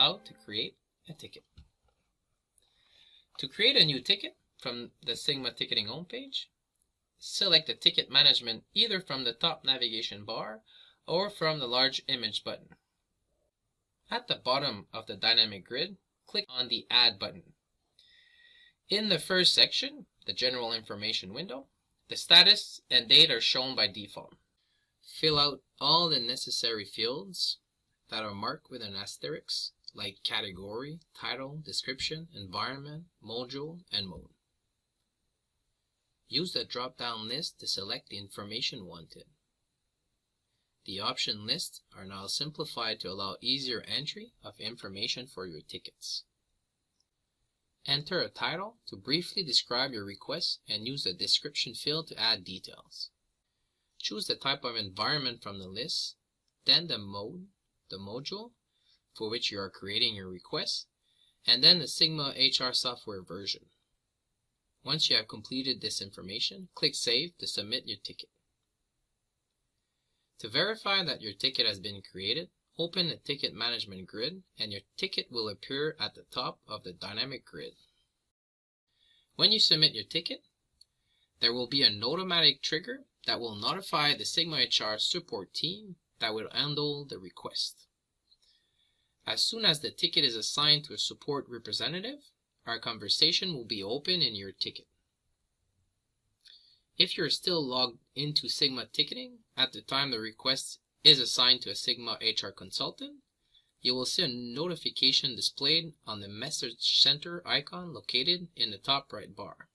how to create a ticket. To create a new ticket from the SigmaTicketing homepage, select the ticket management either from the top navigation bar or from the large image button. At the bottom of the dynamic grid, click on the Add button. In the first section, the General Information window, the status and date are shown by default. Fill out all the necessary fields that are marked with an asterisk, like category, title, description, environment, module, and mode. Use the drop-down list to select the information wanted. The option lists are now simplified to allow easier entry of information for your tickets. Enter a title to briefly describe your request and use the description field to add details. Choose the type of environment from the list, then the mode, the module for which you are creating your request, and then the Sigma HR software version. Once you have completed this information, click Save to submit your ticket. To verify that your ticket has been created, open the Ticket Management grid and your ticket will appear at the top of the dynamic grid. When you submit your ticket, there will be an automatic trigger that will notify the Sigma HR support team that will handle the request. As soon as the ticket is assigned to a support representative, our conversation will be open in your ticket. If you're still logged into SigmaTicketing at the time the request is assigned to a Sigma HR consultant, you will see a notification displayed on the Message Center icon located in the top right bar.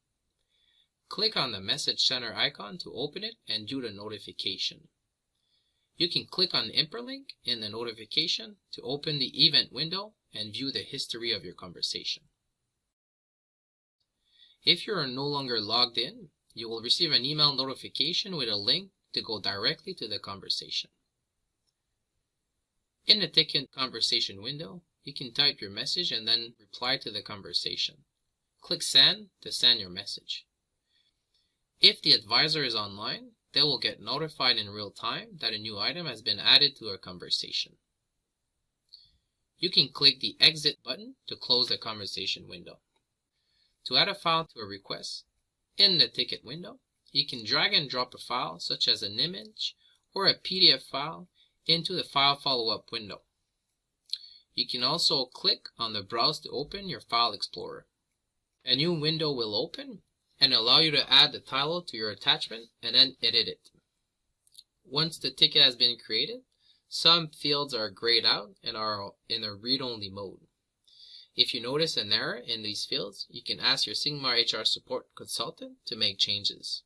Click on the Message Center icon to open it and view the notification. You can click on the hyperlink in the notification to open the event window and view the history of your conversation. If you are no longer logged in, you will receive an email notification with a link to go directly to the conversation. In the ticket conversation window, you can type your message and then reply to the conversation. Click Send to send your message. If the advisor is online, they will get notified in real time that a new item has been added to a conversation. You can click the Exit button to close the conversation window. To add a file to a request, in the ticket window, you can drag and drop a file such as an image or a PDF file into the File Follow-up window. You can also click on the Browse to open your File Explorer. A new window will open and allow you to add the title to your attachment and then edit it. Once the ticket has been created, some fields are grayed out and are in a read-only mode. If you notice an error in these fields, you can ask your Sigma HR support consultant to make changes.